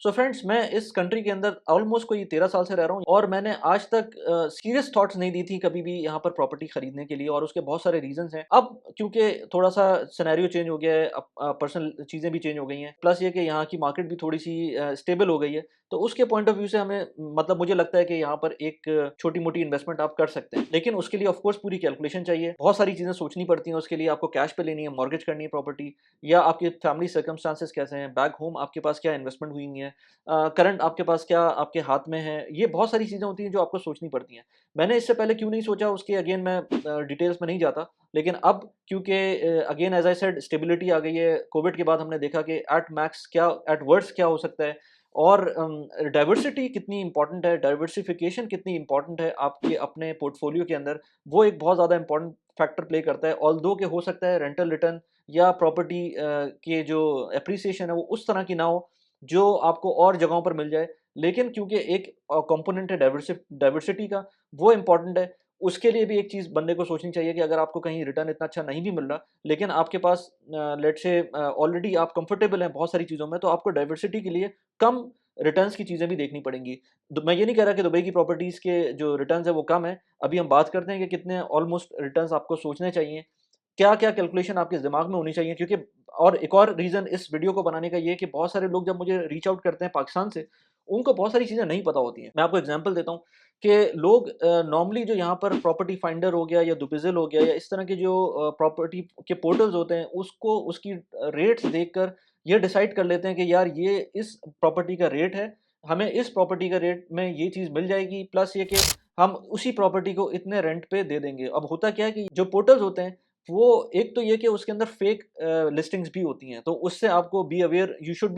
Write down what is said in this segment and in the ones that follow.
So friends, मैं इस country के अंदर ऑलमोस्ट कोई 13 साल से रह रहा हूँ और मैंने आज तक सीरियस थॉट्स नहीं दी थी कभी भी यहाँ पर प्रॉपर्टी खरीदने के लिए, और उसके बहुत सारे रीजंस हैं। अब क्योंकि थोड़ा सा सिनेरियो चेंज हो गया है, अब पर्सनल चीज़ें भी चेंज हो गई हैं, प्लस ये कि यहाँ की मार्केट भी थोड़ी सी स्टेबल हो गई है। तो उसके पॉइंट ऑफ व्यू से हमें, मतलब मुझे लगता है कि यहाँ पर एक छोटी मोटी इन्वेस्टमेंट आप कर सकते हैं, लेकिन उसके लिए ऑफकोर्स पूरी कैलकुलेशन चाहिए, बहुत सारी चीज़ें सोचनी पड़ती हैं। उसके लिए आपको कैश पे लेनी है, मॉर्गेज करनी है प्रॉपर्टी, या आपकी फैमिली सर्कमस्टांसेस कैसे हैं, बैक होम आपके पास क्या इन्वेस्टमेंट हुई है, करंट आपके पास क्या आपके हाथ में है। ये बहुत सारी चीज़ें होती हैं जो आपको सोचनी पड़ती हैं। मैंने इससे पहले क्यों नहीं सोचा, उसके अगेन मैं डिटेल्स में नहीं जाता। लेकिन अब क्योंकि again as I said stability आ गई है, कोविड के बाद हमने देखा कि एट मैक्स क्या, एट वर्स्ट क्या हो सकता है, और डाइवर्सिटी कितनी इम्पोर्टेंट है, डाइवर्सिफिकेशन कितनी इम्पोर्टेंट है आपके अपने पोर्टफोलियो के अंदर, वो एक बहुत ज़्यादा इम्पोर्टेंट फैक्टर प्ले करता है। ऑल्दो कि हो सकता है रेंटल रिटर्न या प्रॉपर्टी के जो एप्रिसिएशन है वो उस तरह की ना हो जो आपको और जगहों पर मिल जाए। लेकिन क्योंकि एक कंपोनेंट है डाइवर्सिटी का, वो इम्पोर्टेंट है। उसके लिए भी एक चीज़ बंदे को सोचनी चाहिए कि अगर आपको कहीं रिटर्न इतना अच्छा नहीं भी मिल रहा, लेकिन आपके पास लेट्स से ऑलरेडी आप कंफर्टेबल हैं बहुत सारी चीज़ों में, तो आपको डाइवर्सिटी के लिए कम रिटर्न्स की चीज़ें भी देखनी पड़ेंगी। मैं ये नहीं कह रहा कि दुबई की प्रॉपर्टीज़ के जो रिटर्न्स है वो कम है। अभी हम बात करते हैं कि कितने ऑलमोस्ट रिटर्न्स आपको सोचने चाहिए, क्या-क्या कैलकुलेशन आपके दिमाग में होनी चाहिए, क्योंकि और एक और रीज़न इस वीडियो को बनाने का ये है कि बहुत सारे लोग जब मुझे रीच आउट करते हैं पाकिस्तान से, उनको बहुत सारी चीज़ें नहीं पता होती हैं। मैं आपको एग्ज़ाम्पल देता हूँ कि लोग नॉर्मली जो यहाँ पर प्रॉपर्टी फाइंडर हो गया या दुबिज़िल हो गया या इस तरह के जो प्रॉपर्टी के पोर्टल्स होते हैं, उसको उसकी रेट्स देखकर ये डिसाइड कर लेते हैं कि यार ये इस प्रॉपर्टी का रेट है, हमें इस प्रॉपर्टी का रेट में ये चीज़ मिल जाएगी, प्लस ये कि हम उसी प्रॉपर्टी को इतने रेंट पे दे देंगे। अब होता क्या है कि जो पोर्टल्स होते हैं, वो एक तो ये कि उसके अंदर फेक लिस्टिंग्स भी होती हैं, तो उससे आपको be aware, you should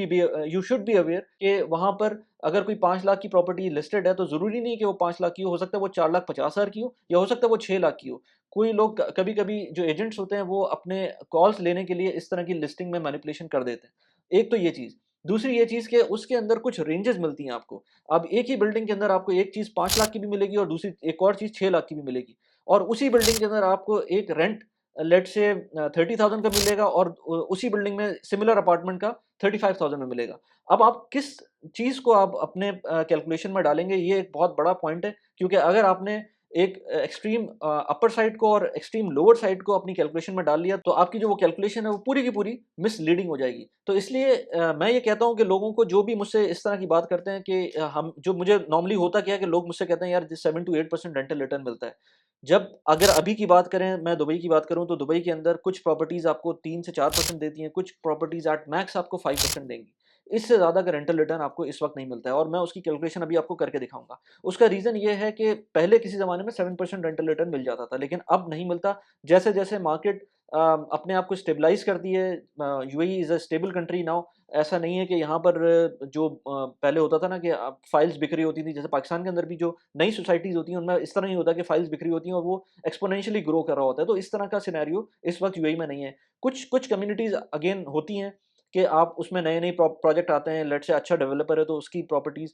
be aware कि वहाँ पर अगर कोई 5 लाख की प्रॉपर्टी लिस्टेड है, तो ज़रूरी नहीं कि वो 5 लाख की हो सकता है वो 4,50,000 की हो, या हो सकता है वो 6 लाख की हो। कोई लोग कभी-कभी जो एजेंट्स होते हैं, वो अपने कॉल्स लेने के लिए इस तरह की लिस्टिंग में मैनिपुलेशन कर देते हैं। एक तो ये चीज़। दूसरी ये चीज़ कि उसके अंदर कुछ रेंजेस मिलती हैं आपको। अब एक ही बिल्डिंग के अंदर आपको एक चीज़ 5 लाख की भी मिलेगी और दूसरी एक और चीज़ 6 लाख की भी मिलेगी। और उसी बिल्डिंग के अंदर आपको एक रेंट लेट्स से 30,000 का मिलेगा, और उसी बिल्डिंग में सिमिलर अपार्टमेंट का 35,000 में मिलेगा। अब आप किस चीज़ को आप अपने कैलकुलेशन में डालेंगे, ये एक बहुत बड़ा पॉइंट है, क्योंकि अगर आपने एक एक्सट्रीम अपर साइड को और एक्सट्रीम लोअर साइड को अपनी कैलकुलेशन में डाल लिया, तो आपकी जो वो कैलकुलेशन है वो पूरी की पूरी मिसलीडिंग हो जाएगी। तो इसलिए मैं ये कहता हूँ कि लोगों को जो भी मुझसे इस तरह की बात करते हैं कि हम जो मुझे नॉर्मली होता क्या है कि लोग मुझसे कहते हैं यार 7 टू 8% रेंटल रिटर्न मिलता है। जब अगर अभी की बात करें, मैं दुबई की बात करूँ, तो दुबई के अंदर कुछ प्रॉपर्टीज़ आपको 3 से 4% देती हैं, कुछ प्रॉपर्टीज़ एट मैक्स आपको 5% देंगी। इससे ज़्यादा का रेंटल रिटर्न आपको इस वक़्त नहीं मिलता है, और मैं उसकी कैलकुलेशन अभी आपको करके दिखाऊँगा। उसका रीज़न ये है कि पहले किसी ज़माने में 7% रेंटल रिटर्न मिल जाता था, लेकिन अब नहीं मिलता। जैसे-जैसे मार्केट अपने आप को स्टेबलाइज़ करती है, UAE is a stable country now. ऐसा नहीं है कि यहाँ पर जो पहले होता था ना कि फाइल्स बिखरी होती थी, जैसे पाकिस्तान के अंदर भी जो नई सोसाइटीज़ होती हैं, उनमें इस तरह नहीं होता कि फाइल्स बिखरी होती हैं और वो एक्स्पोनेंशियली ग्रो कर रहा होता है। तो इस तरह का सिनेरियो इस वक़्त यूएई में नहीं है। कुछ कुछ कम्युनिटीज़ अगेन होती हैं कि आप उसमें नए-नए प्रोजेक्ट आते हैं, लेट्स से अच्छा डेवलपर है तो उसकी प्रॉपर्टीज़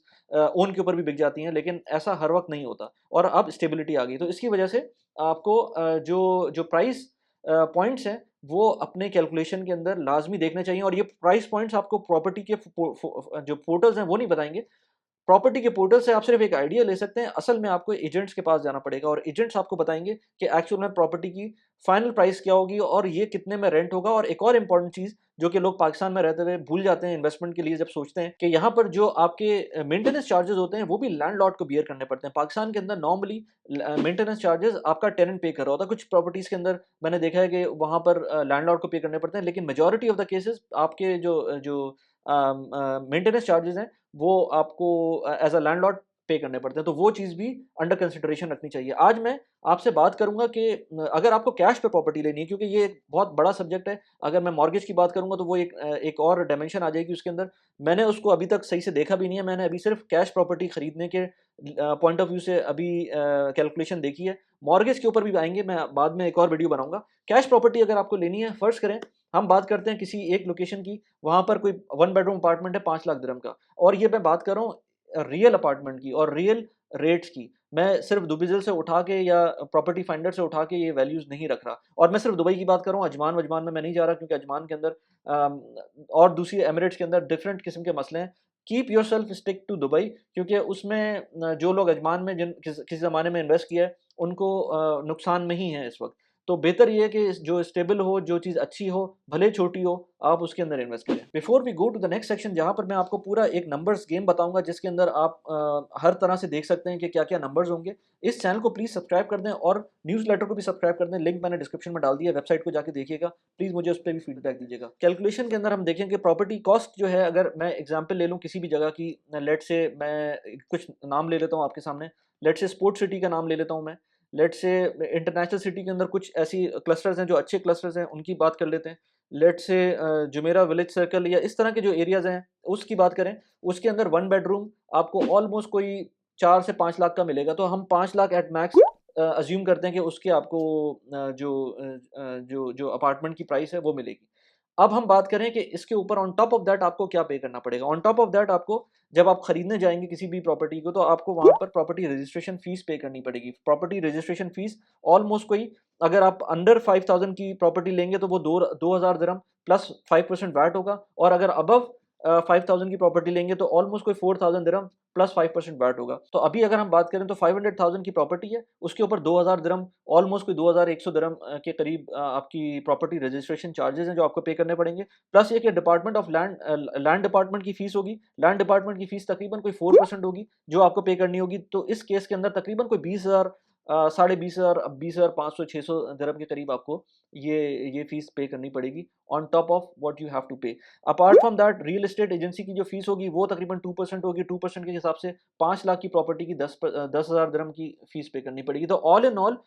ओन के ऊपर भी बिक जाती हैं, लेकिन ऐसा हर वक़्त नहीं होता, और अब स्टेबिलिटी आ गई। तो इसकी वजह से आपको जो जो प्राइस पॉइंट्स हैं, वो अपने कैलकुलेशन के अंदर लाज़मी देखने चाहिए, और ये प्राइस पॉइंट्स आपको प्रॉपर्टी के जो पोर्टल्स हैं वो नहीं बताएँगे। प्रॉपर्टी के पोर्टल से आप सिर्फ एक आइडिया ले सकते हैं, असल में आपको एजेंट्स के पास जाना पड़ेगा, और एजेंट्स आपको बताएँगे कि एक्चुअल में प्रॉपर्टी की फाइनल प्राइस क्या होगी और ये कितने में रेंट होगा। और एक और इम्पोर्टेंट चीज़ जो कि लोग पाकिस्तान में रहते हुए भूल जाते हैं इन्वेस्टमेंट के लिए जब सोचते हैं, कि यहाँ पर जो आपके मेंटेनेंस चार्जेज़ होते हैं, वो भी लैंडलॉर्ड को बियर करने पड़ते हैं। पाकिस्तान के अंदर नॉर्मली मेंटेनेंस चार्जेज़ आपका टेनेंट पे कर रहा होता है। कुछ प्रॉपर्टीज़ के अंदर मैंने देखा है कि वहाँ पर लैंडलॉर्ड को पे करने पड़ते हैं, लेकिन मेजॉरिटी ऑफ द केसेज़ आपके जो मेंटेनेंस चार्जेज़ हैं, वो आपको एज़ अ लैंडलॉर्ड पे करने पड़ते हैं, तो वो चीज़ भी अंडर कंसिडरेशन रखनी चाहिए। आज मैं आपसे बात करूँगा कि अगर आपको कैश पे प्रॉपर्टी लेनी है, क्योंकि ये एक बहुत बड़ा सब्जेक्ट है। अगर मैं मॉर्गेज की बात करूँगा तो वो एक और डायमेंशन आ जाएगी उसके अंदर। मैंने उसको अभी तक सही से देखा भी नहीं है, मैंने अभी सिर्फ़ कैश प्रॉपर्टी खरीदने के पॉइंट ऑफ व्यू से अभी कैलकुलेशन देखी है। मॉर्गेज के ऊपर भी आएँगे, मैं बाद में एक और वीडियो बनाऊँगा। कैश प्रॉपर्टी अगर आपको लेनी है, फ़र्ज़ करें हम बात करते हैं किसी एक लोकेशन की, वहाँ पर कोई 1 बेडरूम अपार्टमेंट है 5 लाख दिरहम का, और ये मैं बात कर रहा हूँ रियल अपार्टमेंट की और रियल रेट्स की। मैं सिर्फ़ दुबिज़िल से उठा के या प्रॉपर्टी फाइंडर से उठा के ये वैल्यूज़ नहीं रख रहा, और मैं सिर्फ़ दुबई की बात कर रहा हूँ, अजमान-वजमान में मैं नहीं जा रहा, क्योंकि अजमान के अंदर और दूसरी एमिरेट्स के अंदर डिफरेंट किस्म के मसले हैं। Keep yourself stick to Dubai, क्योंकि उसमें जो लोग अजमान में किसी ज़माने में इन्वेस्ट किया है उनको नुकसान में ही है इस वक्त। तो बेहतर ये है कि जो स्टेबल हो, जो चीज़ अच्छी हो, भले छोटी हो, आप उसके अंदर इन्वेस्ट करें। Before we go to the next section, जहाँ पर मैं आपको पूरा एक नंबर्स गेम बताऊंगा जिसके अंदर आप हर तरह से देख सकते हैं कि क्या क्या नंबर्स होंगे। इस चैनल को प्लीज़ सब्सक्राइब कर दें और न्यूज़लेटर को भी सब्सक्राइब कर दें, लिंक मैंने डिस्क्रिप्शन में डाल दिया है, वेबसाइट को जाके देखिएगा, प्लीज़ मुझे उस पर भी फीडबैक दीजिएगा। कैलकुलेशन के अंदर हम देखेंगे प्रॉपर्टी कॉस्ट जो है, अगर मैं एग्जाम्पल ले लूँ किसी भी जगह की, लेट से मैं कुछ नाम ले लेता हूँ आपके सामने, लेट से स्पोर्ट्स सिटी का नाम ले लेता हूँ मैं, लेट से इंटरनेशनल सिटी के अंदर कुछ ऐसी क्लस्टर्स हैं जो अच्छे क्लस्टर्स हैं, उनकी बात कर लेते हैं। लेट से जुमेरा विलेज सर्कल या इस तरह के जो एरियाज़ हैं उसकी बात करें, उसके अंदर 1 बेडरूम आपको ऑलमोस्ट कोई 4 से 5 लाख का मिलेगा। तो हम 5 लाख एट मैक्स अज़्यूम करते हैं कि उसके आपको जो अपार्टमेंट की प्राइस है वो मिलेगी। अब हम बात करें कि इसके ऊपर ऑन टॉप ऑफ दैट आपको क्या पे करना पड़ेगा। ऑन टॉप ऑफ दैट आपको, जब आप खरीदने जाएँगे किसी भी प्रॉपर्टी को, तो आपको वहाँ पर प्रॉपर्टी रजिस्ट्रेशन फ़ीस पे करनी पड़ेगी। प्रॉपर्टी रजिस्ट्रेशन फ़ीस ऑलमोस्ट कोई, अगर आप अंडर 5000 की प्रॉपर्टी लेंगे तो वो 2000 दिरहम प्लस 5% वैट होगा, और अगर अबव 5000 की प्रॉपर्टी लेंगे तो ऑलमोस्ट कोई 4000 दिरहम प्लस 5% वैट होगा। तो अभी अगर हम बात करें तो 500,000 की प्रॉपर्टी है, उसके ऊपर 2000 दिरहम, ऑलमोस्ट कोई 2100 दिरहम के करीब आपकी प्रॉपर्टी रजिस्ट्रेशन चार्जेस हैं जो आपको पे करने पड़ेंगे। प्लस ये कि डिपार्टमेंट ऑफ लैंड डिपार्टमेंट की फीस होगी। लैंड डिपार्टमेंट की फीस तकरीबन कोई 4% होगी जो आपको पे करनी होगी। तो इस केस के अंदर तकरीबन कोई 20,000, साढ़े 20,000, 20,500, 600 दिरहम के करीब आपको ये फीस पे करनी पड़ेगी on top of what you have to pay. Apart from that, real estate agency की जो फीस होगी वो तकरीबन 2% होगी। 2% के हिसाब से 5 लाख की प्रॉपर्टी की 10,000 दिरहम की फीस पे करनी पड़ेगी। तो ऑल इन ऑल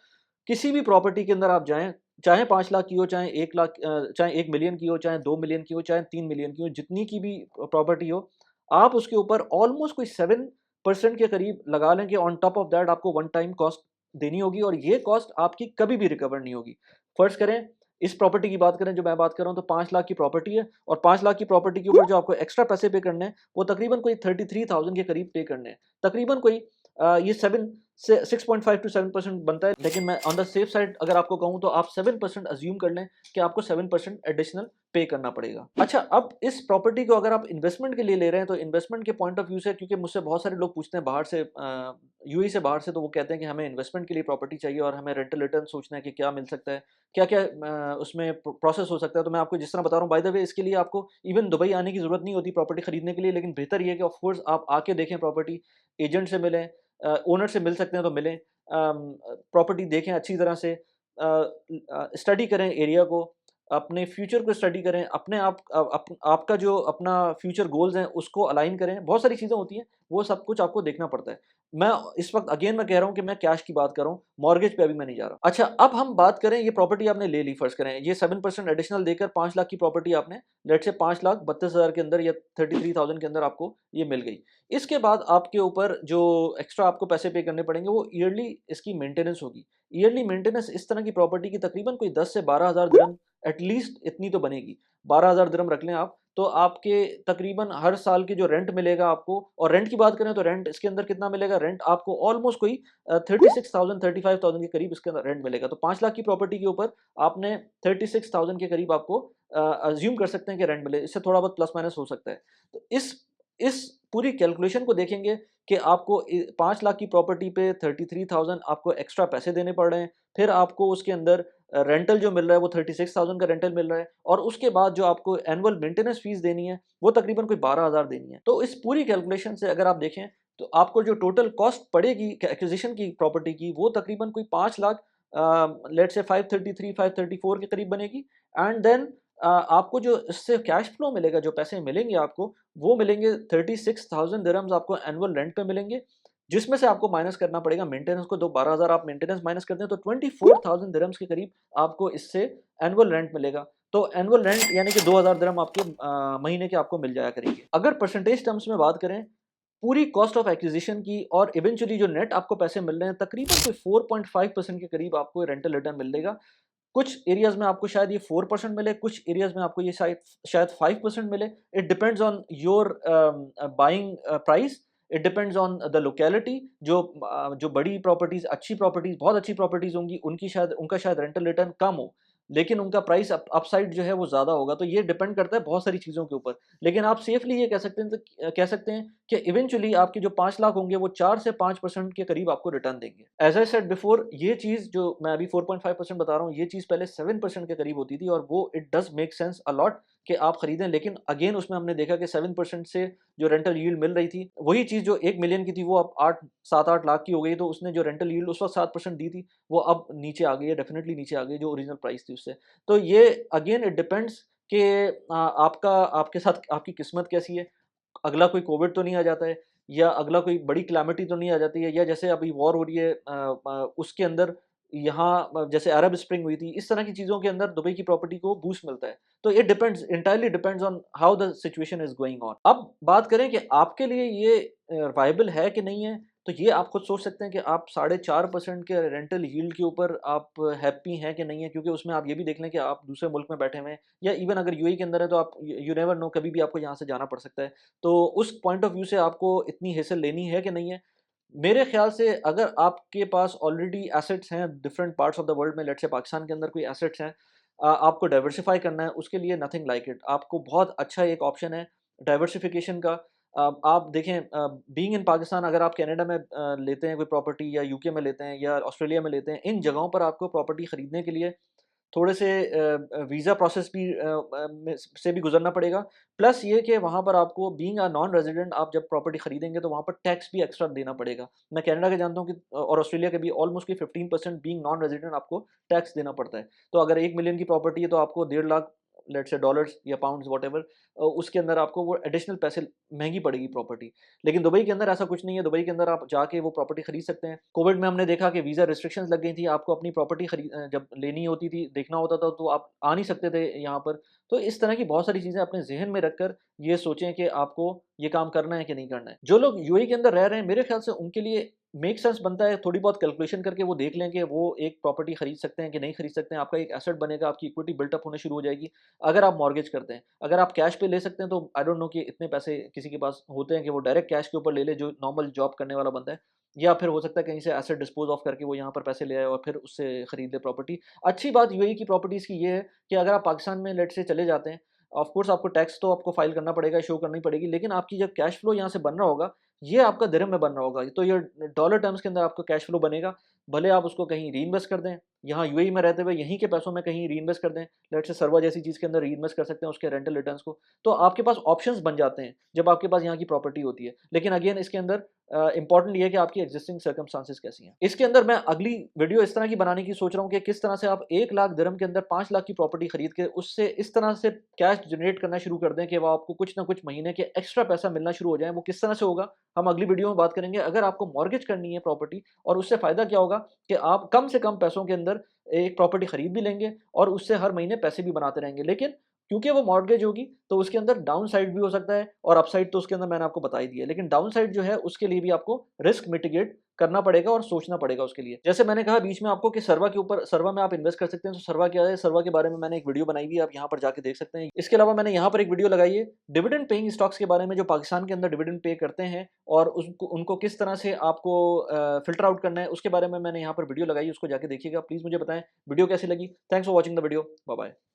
किसी भी प्रॉपर्टी के अंदर आप जाएँ, चाहे 5 लाख की हो, चाहे 1 लाख, चाहे 1 मिलियन की हो, चाहे 2 मिलियन की हो, चाहे 3 मिलियन की हो, जितनी की भी प्रॉपर्टी हो, आप उसके ऊपर ऑलमोस्ट कोई 7% के करीब लगा लें कि ऑन टॉप ऑफ दैट आपको वन टाइम कॉस्ट देनी होगी, और ये कॉस्ट आपकी कभी भी रिकवर नहीं होगी। फर्ज़ करें इस प्रॉपर्टी की बात करें जो मैं बात कर रहा हूँ, तो 5 लाख की प्रॉपर्टी है, और 5 लाख की प्रॉपर्टी के ऊपर जो आपको एक्स्ट्रा पैसे पे करने हैं वो तकरीबन कोई 33,000 के करीब पे करने हैं। तकरीबन कोई ये 7 से 6.5 टू 7% बनता है, लेकिन मैं ऑन द सेफ साइड अगर आपको कहूँ तो आप 7% अज्यूम कर लें कि आपको 7% एडिशनल पे करना पड़ेगा। अच्छा, अब इस प्रॉपर्टी को अगर आप इन्वेस्टमेंट के लिए ले रहे हैं तो इन्वेस्टमेंट के पॉइंट ऑफ व्यू से, क्योंकि मुझसे बहुत सारे लोग पूछते हैं बाहर से, यूएई से बाहर से, तो वो कहते हैं कि हमें इन्वेस्टमेंट के लिए प्रॉपर्टी चाहिए और हमें रेंटल रिटर्न सोचना है कि क्या मिल सकता है, क्या क्या उसमें प्रोसेस हो सकता है। तो मैं आपको जिस तरह बता रहा हूँ, बाय द वे इसके लिए आपको इवन दुबई आने की ज़रूरत नहीं होती प्रॉपर्टी खरीदने के लिए, लेकिन बेहतर ये है कि ऑफ कोर्स आप आके देखें प्रॉपर्टी, एजेंट से मिलें, ओनर से मिल सकते हैं तो मिलें, प्रॉपर्टी देखें अच्छी तरह से, स्टडी करें एरिया को, अपने फ्यूचर को स्टडी करें, अपने आपका जो अपना फ्यूचर गोल्स हैं उसको अलाइन करें। बहुत सारी चीज़ें होती हैं, वो सब कुछ आपको देखना पड़ता है। मैं इस वक्त अगेन मैं कह रहा हूँ कि मैं कैश की बात कर रहा हूँ, मॉर्गेज पे अभी मैं नहीं जा रहा। अच्छा, अब हम बात करें, ये प्रॉपर्टी आपने ले ली, फर्स्ट करें ये 7% एडिशनल देकर 5 लाख की प्रॉपर्टी आपने, लेट से 5,32,000 के अंदर या 33,000 के अंदर आपको ये मिल गई। इसके बाद आपके ऊपर जो एक्स्ट्रा आपको पैसे पे करने पड़ेंगे वो ईयरली इसकी मेंटेनेंस होगी। ईयरली मेंटेनेंस इस तरह की प्रॉपर्टी की तकरीबन कोई 10 से 12,000 दिरहम एटलीस्ट इतनी तो बनेगी। 12,000 दिरहम रख लें आप, तो आपके तकरीबन हर साल की जो रेंट मिलेगा आपको, और रेंट की बात करें तो रेंट इसके अंदर कितना मिलेगा, रेंट आपको ऑलमोस्ट कोई 36,000 35,000 के करीब इसके अंदर रेंट मिलेगा। तो 5 लाख की प्रॉपर्टी के ऊपर आपने 36,000 के करीब आपको अज़्यूम कर सकते हैं कि रेंट मिले, इससे थोड़ा बहुत प्लस माइनस हो सकता है। तो इस पूरी कैलकुलेशन को देखेंगे कि आपको 5 लाख की प्रॉपर्टी पे 33,000 आपको एक्स्ट्रा पैसे देने पड़ रहे हैं, फिर आपको उसके अंदर रेंटल जो मिल रहा है वो 36,000 का रेंटल मिल रहा है, और उसके बाद जो आपको एनुअल मेंटेनेंस फीस देनी है वो तकरीबन कोई 12,000 देनी है। तो इस पूरी कैलकुलेशन से अगर आप देखें तो आपको जो टोटल कॉस्ट पड़ेगी एक्विजिशन की प्रॉपर्टी की वो तकरीबन कोई 5 लाख, लेट्स से 533 534 के करीब बनेगी। एंड देन आपको जो इससे कैश फ्लो मिलेगा, जो पैसे मिलेंगे आपको, वो मिलेंगे 36,000 दिरहम्स आपको एनुअल रेंट पे मिलेंगे, जिसमें से आपको माइनस करना पड़ेगा मेंटेनेंस को। तो 12,000 आप मेंटेनेंस माइनस करते हैं तो 24,000 दिरहम्स के करीब आपको इससे एनुअल रेंट मिलेगा। तो एनुअल रेंट यानी कि 2,000 दिरहम आपके महीने के आपको मिल जाया करेंगे। अगर परसेंटेज टर्म्स में बात करें पूरी कॉस्ट ऑफ एक्विजिशन की, और इवेंचुअली जो नेट आपको पैसे मिल रहे हैं, तकरीबन कोई 4.5% के करीब आपको रेंटल रिटर्न मिलेगा। कुछ एरियाज़ में आपको शायद ये 4% मिले, कुछ एरियाज़ में आपको ये शायद 5% मिले। It depends on your buying price, it depends on the locality. जो बड़ी प्रॉपर्टीज़, अच्छी प्रॉपर्टीज़, बहुत अच्छी प्रॉपर्टीज़ होंगी, उनका शायद रेंटल रिटर्न कम हो। लेकिन उनका प्राइस अपसाइड जो है वो ज़्यादा होगा। तो ये डिपेंड करता है बहुत सारी चीज़ों के ऊपर। लेकिन आप सेफली ये कह सकते हैं कि इवेंचुअली आपके जो 5 लाख होंगे वो 4 से 5% के करीब आपको रिटर्न देंगे। एज़ आई सेड बिफोर, ये चीज़ जो मैं अभी 4.5% बता रहा हूँ, ये चीज़ पहले 7% के करीब होती थी और वो it does make sense a lot कि आप खरीदें। लेकिन अगेन उसमें हमने देखा कि 7% से जो रेंटल यील्ड मिल रही थी, वही चीज़ जो 1 मिलियन की थी वो अब 7-8 लाख की हो गई। तो उसने जो रेंटल यील्ड उस वक़्त 7% दी थी, वो अब नीचे आ गई है, डेफ़िनिटली नीचे आ गई जो ओरिजिनल प्राइस थी उससे। तो ये अगेन इट डिपेंड्स कि आपका आपके साथ आपकी किस्मत कैसी है। अगला कोई कोविड तो नहीं आ जाता है, या अगला कोई बड़ी कैलामिटी तो नहीं आ जाती है, या जैसे अभी वॉर हो रही है उसके अंदर यहाँ जैसे अरब स्प्रिंग हुई थी, इस तरह की चीज़ों के अंदर दुबई की प्रॉपर्टी को बूस्ट मिलता है। तो it depends, entirely depends on how the situation is going on. अब बात करें कि आपके लिए ये वायबल है कि नहीं है, तो ये आप खुद सोच सकते हैं कि आप 4.5% के रेंटल यील्ड के ऊपर आप हैप्पी हैं कि नहीं है, क्योंकि उसमें आप ये भी देख लें कि आप दूसरे मुल्क में बैठे हुए हैं, या इवन अगर यूएई के अंदर है तो आप यू नेवर नो, कभी भी आपको यहाँ से जाना पड़ सकता है। तो उस पॉइंट ऑफ व्यू से आपको इतनी हेसल लेनी है कि नहीं है? मेरे ख्याल से अगर आपके पास ऑलरेडी एसेट्स हैं different parts of the world में, लेट्स से पाकिस्तान के अंदर कोई एसेट्स हैं, आपको डाइवर्सिफ़ाई करना है, उसके लिए नथिंग लाइक इट। आपको बहुत अच्छा एक ऑप्शन है डाइवर्सिफ़िकेशन का। आप देखें, बीइंग इन पाकिस्तान, अगर आप कनाडा में लेते हैं कोई प्रॉपर्टी, या यूके में लेते हैं, या ऑस्ट्रेलिया में लेते हैं, इन जगहों पर आपको प्रॉपर्टी खरीदने के लिए थोड़े से वीज़ा प्रोसेस भी से भी गुज़रना पड़ेगा। प्लस ये कि वहाँ पर आपको बीइंग अ नॉन रेज़िडेंट आप जब प्रॉपर्टी खरीदेंगे तो वहाँ पर टैक्स भी एक्स्ट्रा देना पड़ेगा। मैं कनाडा का जानता हूँ कि और ऑस्ट्रेलिया का भी ऑलमोस्ट कि 15% बीइंग नॉन रेज़िडेंट आपको टैक्स देना पड़ता है। तो अगर 1 मिलियन की प्रॉपर्टी है तो आपको 1.5 लाख, लेट्स से डॉलर्स या पाउंड्स व्हाटएवर, उसके अंदर आपको वो एडिशनल पैसे महँगी पड़ेगी प्रॉपर्टी। लेकिन दुबई के अंदर ऐसा कुछ नहीं है, दुबई के अंदर आप जाके वो प्रॉपर्टी खरीद सकते हैं। कोविड में हमने देखा कि वीज़ा रिस्ट्रिक्शंस लग गई थी, आपको अपनी प्रॉपर्टी जब लेनी होती थी, देखना होता था, तो आप आ नहीं सकते थे यहाँ पर। तो इस तरह की बहुत सारी चीज़ें अपने ज़हन में रखकर ये सोचें कि आपको ये काम करना है कि नहीं करना है। जो लोग यूएई के अंदर रह रहे हैं, मेरे ख्याल से उनके लिए मेक सेंस बनता है, थोड़ी बहुत कैलकुलेशन करके वो देख लें कि वो एक प्रॉपर्टी खरीद सकते हैं कि नहीं खरीद सकते हैं। आपका एक एसेट बनेगा, आपकी इक्विटी बिल्ट अप होना शुरू हो जाएगी, अगर आप मॉर्गेज करते हैं। अगर आप कैश पे ले सकते हैं तो आई डोंट नो कि इतने पैसे किसी के पास होते हैं कि वो डायरेक्ट कैश के ऊपर ले ले, जो नॉर्मल जॉब करने वाला बंदा है। या फिर हो सकता है कहीं से एसेट डिस्पोज़ ऑफ करके वो यहाँ पर पैसे ले आए और फिर उससे खरीद ले प्रॉपर्टी। अच्छी बात यूएई की प्रॉपर्टीज़ की ये है कि अगर आप पाकिस्तान में लेट्स से चले जाते हैं, ऑफ कोर्स आपको टैक्स तो आपको फाइल करना पड़ेगा, शो करनी पड़ेगी, लेकिन आपकी जब कैश फ्लो यहाँ से बन रहा होगा, ये आपका दिरहम में बन रहा होगा। तो ये डॉलर टर्म्स के अंदर आपका कैश फ्लो बनेगा। भले आप उसको कहीं रीइन्वेस्ट कर दें, यहाँ यूएई में रहते हुए यहीं के पैसों में कहीं रीइन्वेस्ट कर दें, लेट्स से सर्वा जैसी चीज़ के अंदर रीइन्वेस्ट कर सकते हैं उसके रेंटल रिटर्न्स को। तो आपके पास ऑप्शंस बन जाते हैं, जब आपके पास यहाँ की प्रॉपर्टी होती है। लेकिन अगेन इसके अंदर इम्पोर्टेंट ये है कि आपकी एक्जिस्टिंग सर्कमस्टांसेस कैसी हैं। इसके अंदर मैं अगली वीडियो इस तरह की बनाने की सोच रहा हूँ कि किस तरह से आप 1 लाख दिरहम के अंदर 5 लाख की प्रॉपर्टी खरीद के उससे इस तरह से कैश जनरेट करना शुरू कर दें कि वो आपको कुछ ना कुछ महीने के एक्स्ट्रा पैसा मिलना शुरू हो जाए। वो किस तरह से होगा, हम अगली वीडियो में बात करेंगे। अगर आपको मॉर्गेज करनी है प्रॉपर्टी, और उससे फ़ायदा क्या होगा कि आप कम से कम पैसों के अंदर एक प्रॉपर्टी खरीद भी लेंगे और उससे हर महीने पैसे भी बनाते रहेंगे। लेकिन क्योंकि वो मॉर्गेज होगी, तो उसके अंदर डाउन साइड भी हो सकता है, और अपसाइड तो उसके अंदर मैंने आपको बता ही दिया है। लेकिन डाउन साइड जो है उसके लिए भी आपको रिस्क मिटिगेट करना पड़ेगा और सोचना पड़ेगा उसके लिए। जैसे मैंने कहा बीच में आपको कि सर्वा में आप इन्वेस्ट कर सकते हैं। तो सर्वा क्या है? सर्वा के बारे में मैंने एक वीडियो बनाई हुई है, आप यहाँ पर जाके देख सकते हैं। इसके अलावा मैंने यहाँ पर एक वीडियो लगाई है डिविडेंड पेइंग स्टॉक्स के बारे में, जो पाकिस्तान के अंदर डिविडेंड पे करते हैं और उसको उनको किस तरह से आपको फ़िल्टर आउट करना है, उसके बारे में मैंने यहाँ पर वीडियो लगाई है, उसको जाके देखिएगा। प्लीज़ मुझे बताएँ वीडियो कैसी लगी? Thanks for watching the video. Bye bye.